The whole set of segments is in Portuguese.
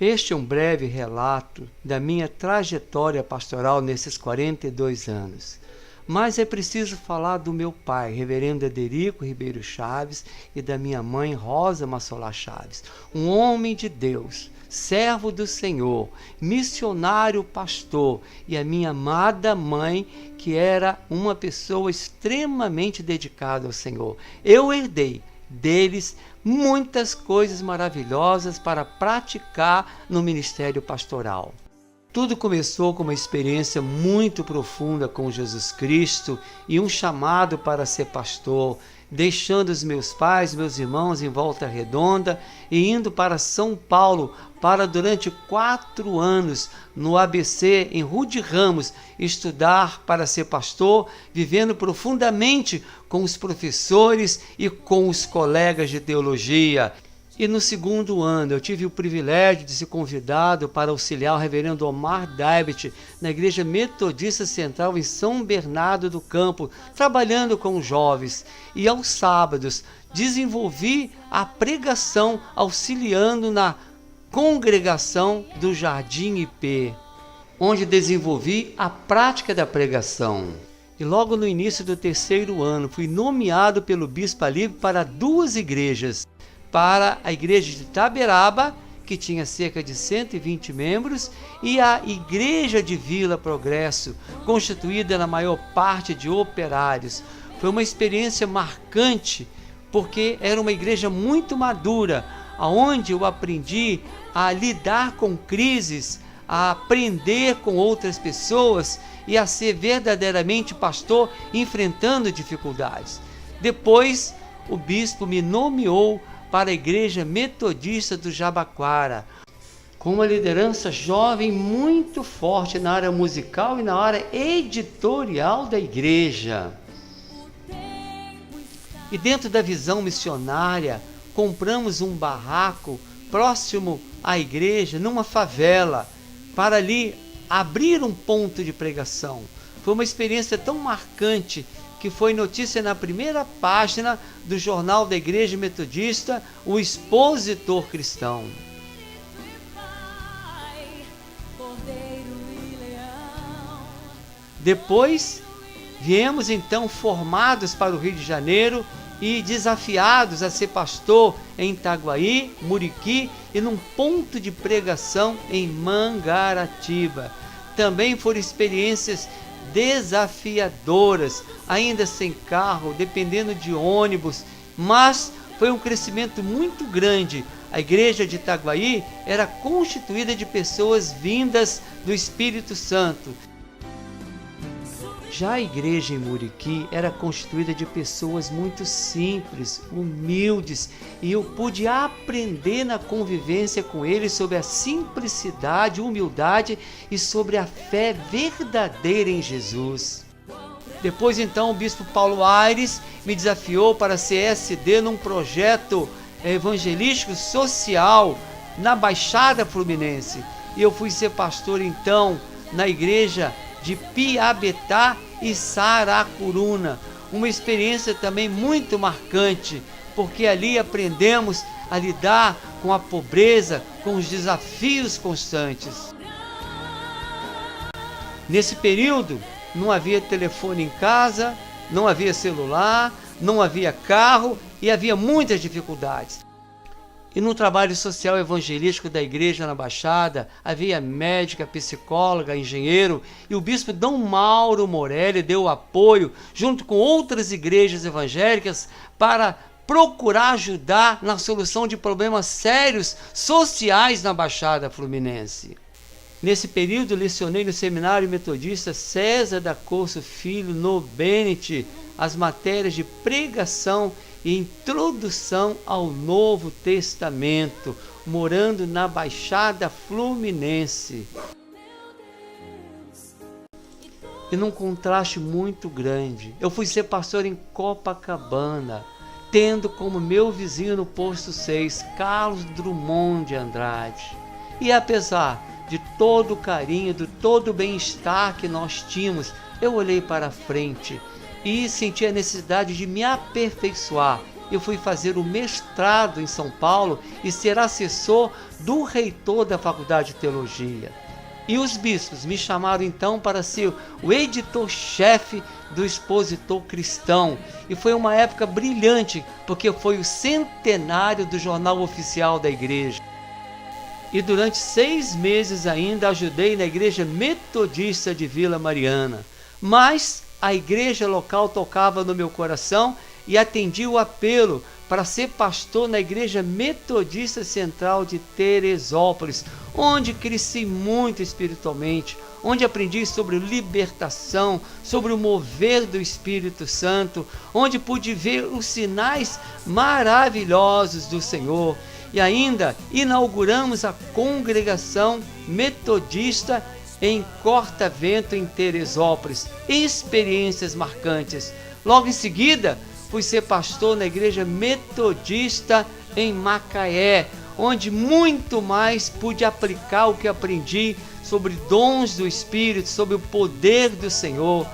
Este é um breve relato da minha trajetória pastoral nesses 42 anos. Mas é preciso falar do meu pai, reverendo Ederico Ribeiro Chaves, e da minha mãe, Rosa Massolá Chaves, um homem de Deus, servo do Senhor, missionário pastor, e a minha amada mãe, que era uma pessoa extremamente dedicada ao Senhor. Eu herdei deles muitas coisas maravilhosas para praticar no ministério pastoral. Tudo começou com uma experiência muito profunda com Jesus Cristo e um chamado para ser pastor, deixando os meus pais, meus irmãos em Volta Redonda e indo para São Paulo para durante 4 anos no ABC em Rude Ramos estudar para ser pastor, vivendo profundamente com os professores e com os colegas de teologia. E no 2º ano eu tive o privilégio de ser convidado para auxiliar o reverendo Omar Daibit na Igreja Metodista Central em São Bernardo do Campo, trabalhando com jovens. E aos sábados desenvolvi a pregação auxiliando na congregação do Jardim IP, onde desenvolvi a prática da pregação. E logo no início do 3º ano fui nomeado pelo Bispo Alípio para 2 igrejas. Para a igreja de Itaberaba, que tinha cerca de 120 membros, e a igreja de Vila Progresso, constituída na maior parte de operários. Foi uma experiência marcante, porque era uma igreja muito madura, onde eu aprendi a lidar com crises, a aprender com outras pessoas e a ser verdadeiramente pastor enfrentando dificuldades. Depois, o bispo me nomeou para a Igreja Metodista do Jabaquara, com uma liderança jovem muito forte na área musical e na área editorial da igreja. E dentro da visão missionária, compramos um barraco próximo à igreja, numa favela, para ali abrir um ponto de pregação. Foi uma experiência tão marcante que foi notícia na primeira página do jornal da Igreja Metodista, o Expositor Cristão. Depois, viemos então formados para o Rio de Janeiro e desafiados a ser pastor em Itaguaí, Muriqui e num ponto de pregação em Mangaratiba. Também foram experiências desafiadoras, ainda sem carro, dependendo de ônibus, mas foi um crescimento muito grande. A igreja de Itaguaí era constituída de pessoas vindas do Espírito Santo. Já a igreja em Muriqui era constituída de pessoas muito simples, humildes, e eu pude aprender na convivência com eles sobre a simplicidade, humildade e sobre a fé verdadeira em Jesus. Depois então o bispo Paulo Aires me desafiou para ser SD num projeto evangelístico social na Baixada Fluminense. E eu fui ser pastor então na igreja de Piabetá e Saracuruna, uma experiência também muito marcante, porque ali aprendemos a lidar com a pobreza, com os desafios constantes. Nesse período, não havia telefone em casa, não havia celular, não havia carro e havia muitas dificuldades. E no trabalho social evangelístico da igreja na Baixada, havia médica, psicóloga, engenheiro, e o bispo Dom Mauro Morelli deu apoio, junto com outras igrejas evangélicas, para procurar ajudar na solução de problemas sérios sociais na Baixada Fluminense. Nesse período, lecionei no Seminário Metodista César da Corso Filho, no Bennett, as matérias de pregação e introdução ao Novo Testamento, morando na Baixada Fluminense. E num contraste muito grande, eu fui ser pastor em Copacabana, tendo como meu vizinho no posto 6, Carlos Drummond de Andrade. E apesar de todo o carinho, de todo o bem-estar que nós tínhamos, eu olhei para frente e senti a necessidade de me aperfeiçoar. eu fui fazer o mestrado em São Paulo e ser assessor do reitor da Faculdade de Teologia. E os bispos me chamaram então para ser o editor-chefe do Expositor Cristão. E foi uma época brilhante, porque foi o centenário do Jornal Oficial da Igreja. E durante 6 meses ainda ajudei na Igreja Metodista de Vila Mariana. Mas a igreja local tocava no meu coração e atendi o apelo para ser pastor na Igreja Metodista Central de Teresópolis, onde cresci muito espiritualmente, onde aprendi sobre libertação, sobre o mover do Espírito Santo, onde pude ver os sinais maravilhosos do Senhor. E ainda inauguramos a congregação metodista em Corta-Vento, em Teresópolis. Experiências marcantes. Logo em seguida, fui ser pastor na Igreja Metodista em Macaé, onde muito mais pude aplicar o que aprendi sobre dons do Espírito, sobre o poder do Senhor.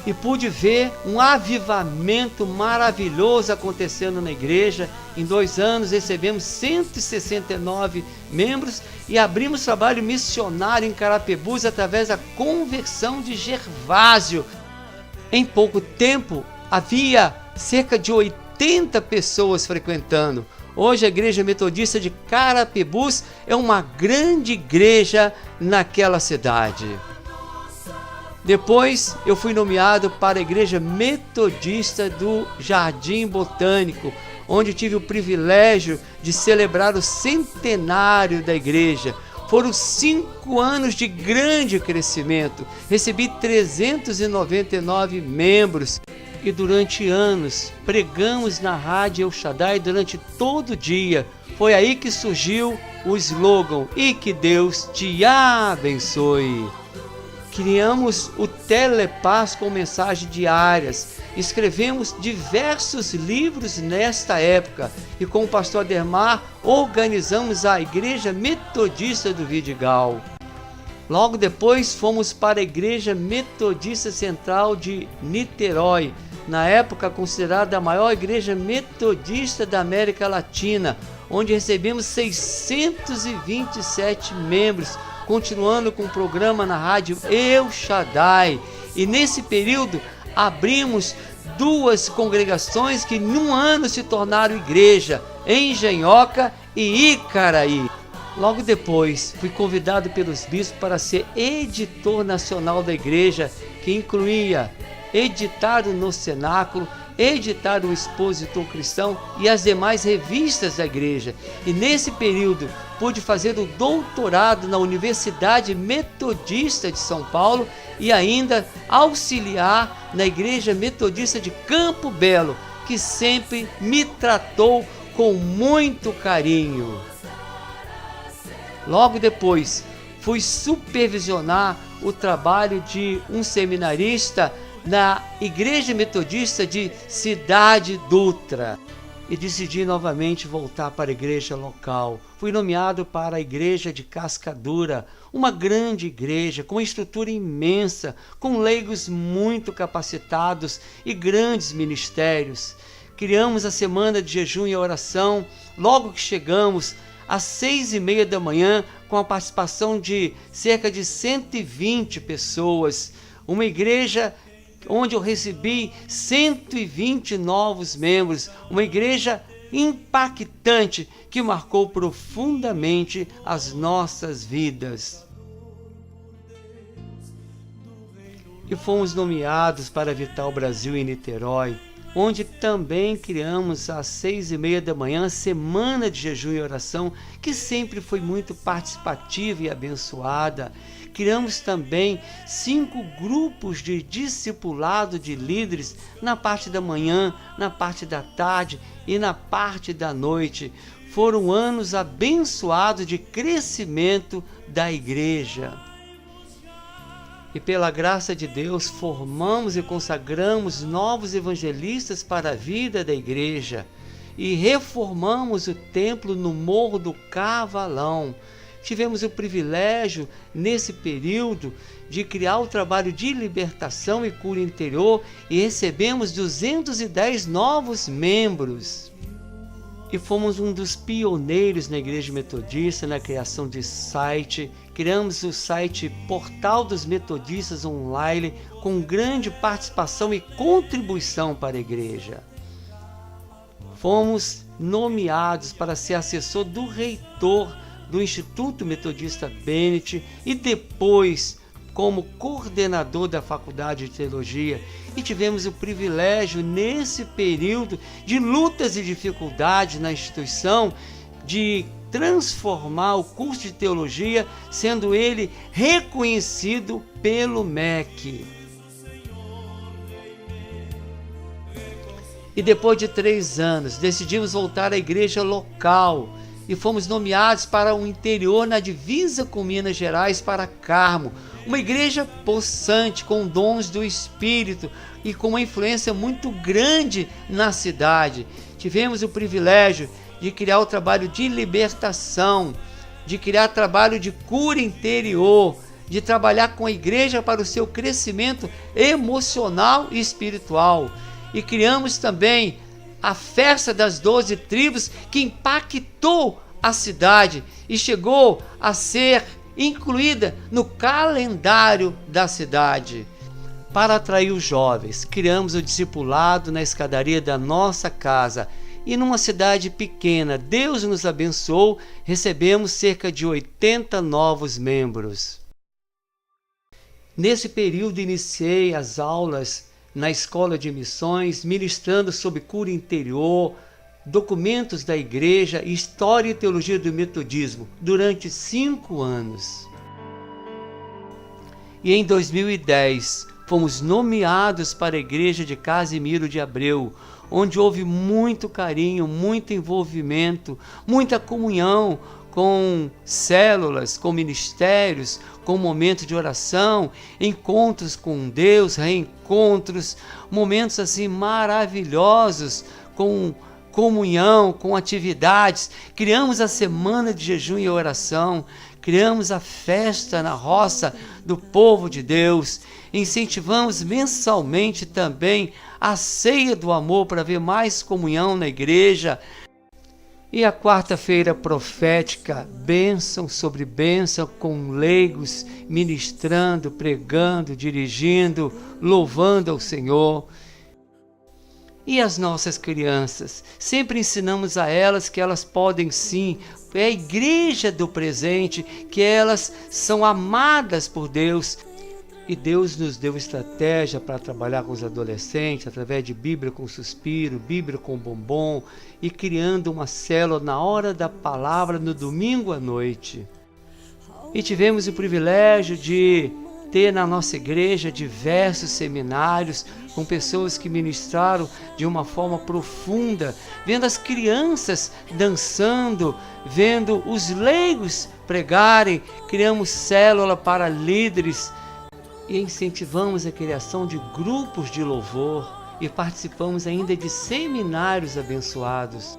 E pude ver um avivamento maravilhoso acontecendo na igreja. Em 2 anos recebemos 169 membros e abrimos trabalho missionário em Carapebus através da conversão de Gervásio. Em pouco tempo havia cerca de 80 pessoas frequentando. Hoje a Igreja Metodista de Carapebus é uma grande igreja naquela cidade. Depois eu fui nomeado para a Igreja Metodista do Jardim Botânico, onde tive o privilégio de celebrar o centenário da igreja. Foram 5 anos de grande crescimento. Recebi 399 membros e durante anos pregamos na Rádio El Shaddai durante todo o dia. Foi aí que surgiu o slogan "E que Deus te abençoe". Criamos o Telepaz com mensagens diárias. Escrevemos diversos livros nesta época e com o pastor Ademar organizamos a Igreja Metodista do Vidigal. Logo depois fomos para a Igreja Metodista Central de Niterói, na época considerada a maior igreja metodista da América Latina, onde recebemos 627 membros, continuando com o programa na Rádio El Shaddai. E nesse período abrimos 2 congregações que em um ano se tornaram igreja, Engenhoca e Icaraí. Logo depois fui convidado pelos bispos para ser editor nacional da igreja, que incluía editar o No Cenáculo, editar o Expositor Cristão e as demais revistas da igreja. E nesse período pude fazer o doutorado na Universidade Metodista de São Paulo e ainda auxiliar na Igreja Metodista de Campo Belo, que sempre me tratou com muito carinho. Logo depois fui supervisionar o trabalho de um seminarista na Igreja Metodista de Cidade Dutra e decidi novamente voltar para a igreja local. Fui nomeado para a Igreja de Cascadura, uma grande igreja com estrutura imensa, com leigos muito capacitados e grandes ministérios. Criamos a semana de jejum e oração logo que chegamos, às 6h30 da manhã, com a participação de cerca de 120 pessoas. Uma igreja onde eu recebi 120 novos membros, uma igreja impactante que marcou profundamente as nossas vidas. E fomos nomeados para Vital Brasil em Niterói, onde também criamos às 6h30 da manhã a semana de jejum e oração, que sempre foi muito participativa e abençoada. Criamos também 5 grupos de discipulado de líderes na parte da manhã, na parte da tarde e na parte da noite. Foram anos abençoados de crescimento da igreja. E pela graça de Deus, formamos e consagramos novos evangelistas para a vida da igreja. E reformamos o templo no Morro do Cavalão. tivemos o privilégio, nesse período, de criar o trabalho de libertação e cura interior e recebemos 210 novos membros. E fomos um dos pioneiros na Igreja Metodista na criação de site. Criamos o site Portal dos Metodistas Online com grande participação e contribuição para a igreja. Fomos nomeados para ser assessor do reitor do Instituto Metodista Bennett e depois como coordenador da Faculdade de Teologia, e tivemos o privilégio nesse período de lutas e dificuldades na instituição de transformar o curso de teologia, sendo ele reconhecido pelo MEC. E depois de 3 anos, decidimos voltar à igreja local e fomos nomeados para o interior, na divisa com Minas Gerais, para Carmo, uma igreja possante, com dons do Espírito e com uma influência muito grande na cidade. Tivemos o privilégio de criar o trabalho de libertação, de criar trabalho de cura interior, de trabalhar com a igreja para o seu crescimento emocional e espiritual. E criamos também a festa das 12 tribos, que impactou a cidade e chegou a ser incluída no calendário da cidade. Para atrair os jovens, criamos o discipulado na escadaria da nossa casa. E numa cidade pequena, Deus nos abençoou, recebemos cerca de 80 novos membros. Nesse período iniciei as aulas na escola de missões, ministrando sobre cura interior, documentos da igreja, história e teologia do metodismo, durante 5 anos. E em 2010, fomos nomeados para a igreja de Casimiro de Abreu, onde houve muito carinho, muito envolvimento, muita comunhão com células, com ministérios, com momentos de oração, encontros com Deus, reencontros, momentos assim maravilhosos, com comunhão, com atividades. Criamos a semana de jejum e oração, criamos a festa na roça do povo de Deus, incentivamos mensalmente também a ceia do amor para ver mais comunhão na igreja. E a quarta-feira profética, bênção sobre bênção, com leigos ministrando, pregando, dirigindo, louvando ao Senhor. E as nossas crianças, sempre ensinamos a elas que elas podem sim, é a igreja do presente, que elas são amadas por Deus. E Deus nos deu estratégia para trabalhar com os adolescentes, através de Bíblia com suspiro, Bíblia com bombom, e criando uma célula na hora da palavra no domingo à noite. E tivemos o privilégio de ter na nossa igreja diversos seminários com pessoas que ministraram de uma forma profunda, vendo as crianças dançando, vendo os leigos pregarem. Criamos célula para líderes e incentivamos a criação de grupos de louvor e participamos ainda de seminários abençoados.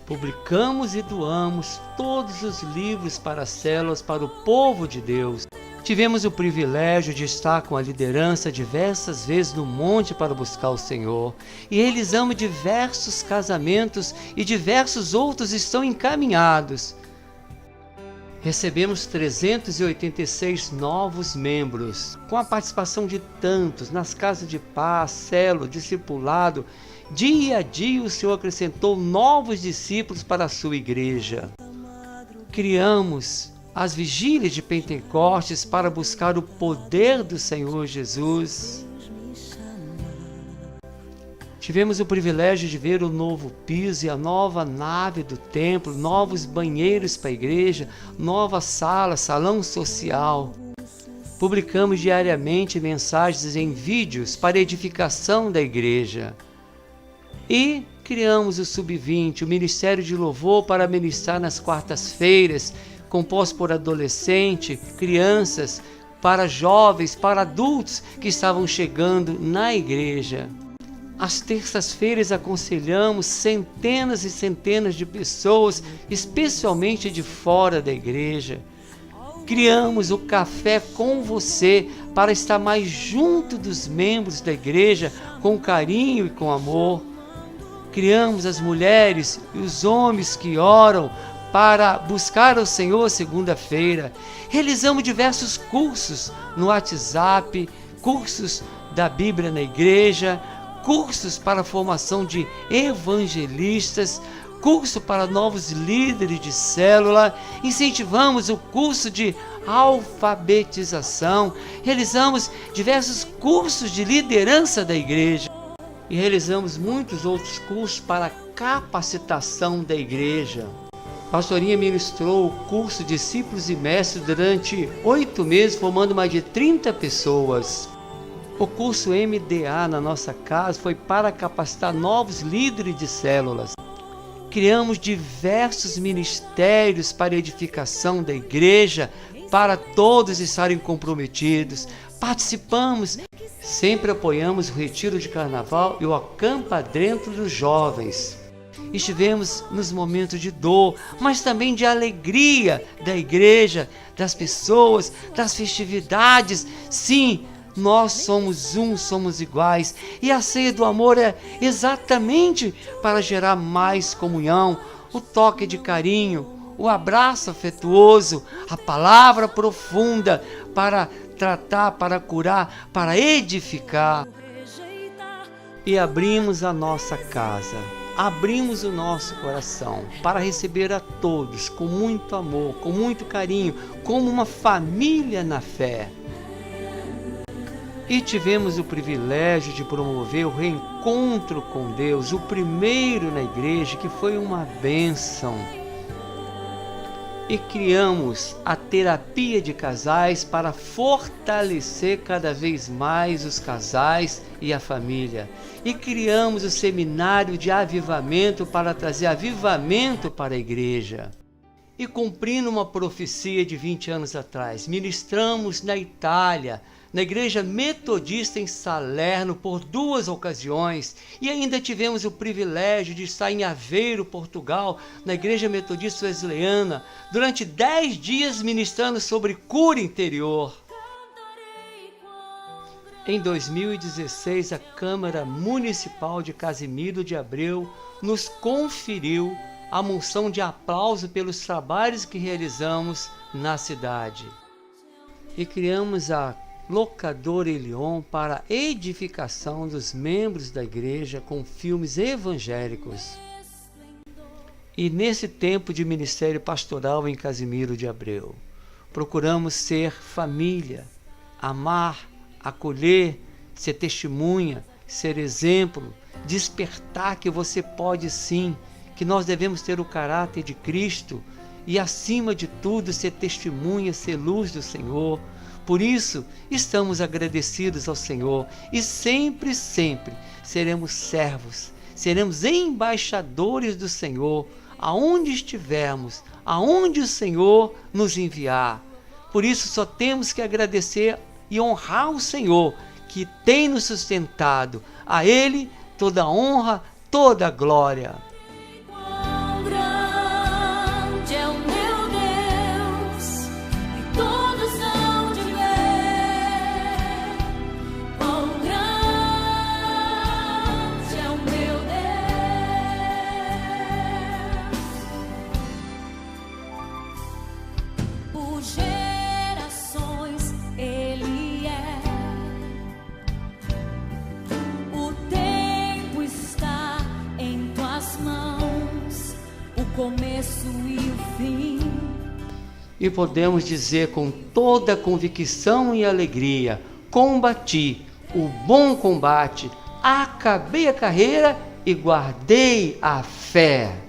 Publicamos e doamos todos os livros para as células para o povo de Deus. Tivemos o privilégio de estar com a liderança diversas vezes no monte para buscar o Senhor. E realizamos diversos casamentos e diversos outros estão encaminhados. Recebemos 386 novos membros, com a participação de tantos nas casas de paz, célula, discipulado. Dia a dia o Senhor acrescentou novos discípulos para a sua igreja. Criamos as vigílias de Pentecostes para buscar o poder do Senhor Jesus. Tivemos o privilégio de ver o novo piso e a nova nave do templo, novos banheiros para a igreja, nova sala, salão social. Publicamos diariamente mensagens em vídeos para edificação da igreja. E criamos o Sub-20, o Ministério de Louvor para ministrar nas quartas-feiras, composto por adolescentes, crianças, para jovens, para adultos que estavam chegando na igreja. Às terças-feiras aconselhamos centenas e centenas de pessoas, especialmente de fora da igreja. Criamos o Café com Você para estar mais junto dos membros da igreja, com carinho e com amor. Criamos as mulheres e os homens que oram para buscar ao Senhor segunda-feira. Realizamos diversos cursos no WhatsApp, cursos da Bíblia na igreja, cursos para a formação de evangelistas, curso para novos líderes de célula, incentivamos o curso de alfabetização, realizamos diversos cursos de liderança da igreja e realizamos muitos outros cursos para capacitação da igreja. A pastorinha ministrou o curso Discípulos e Mestres durante 8 meses, formando mais de 30 pessoas. O curso MDA na nossa casa foi para capacitar novos líderes de células. Criamos diversos ministérios para a edificação da igreja, para todos estarem comprometidos. Participamos, sempre apoiamos o retiro de carnaval e o acampa dentro dos jovens. Estivemos nos momentos de dor, mas também de alegria da igreja, das pessoas, das festividades. Sim, nós somos um, somos iguais. E a ceia do amor é exatamente para gerar mais comunhão, o toque de carinho, o abraço afetuoso, a palavra profunda para tratar, para curar, para edificar. E abrimos a nossa casa, abrimos o nosso coração para receber a todos com muito amor, com muito carinho, como uma família na fé. E tivemos o privilégio de promover o reencontro com Deus, o primeiro na igreja, que foi uma bênção. E criamos a terapia de casais para fortalecer cada vez mais os casais e a família. E criamos o seminário de avivamento para trazer avivamento para a igreja. E cumprindo uma profecia de 20 anos atrás, ministramos na Itália, na igreja metodista em Salerno por 2 ocasiões, e ainda tivemos o privilégio de estar em Aveiro, Portugal, na igreja metodista wesleyana, durante 10 dias ministrando sobre cura interior. Em 2016, a Câmara Municipal de Casimiro de Abreu nos conferiu a moção de aplauso pelos trabalhos que realizamos na cidade. E criamos a Locadora Elion para a edificação dos membros da igreja com filmes evangélicos. E nesse tempo de ministério pastoral em Casimiro de Abreu, procuramos ser família, amar, acolher, ser testemunha, ser exemplo, despertar que você pode sim, que nós devemos ter o caráter de Cristo e acima de tudo ser testemunha, ser luz do Senhor. Por isso, estamos agradecidos ao Senhor e sempre, sempre seremos servos, seremos embaixadores do Senhor, aonde estivermos, aonde o Senhor nos enviar. Por isso, só temos que agradecer e honrar o Senhor, que tem nos sustentado. A Ele toda a honra, toda a glória. Gerações Ele é, o tempo está em tuas mãos, o começo e o fim. E podemos dizer com toda convicção e alegria: combati o bom combate, acabei a carreira e guardei a fé.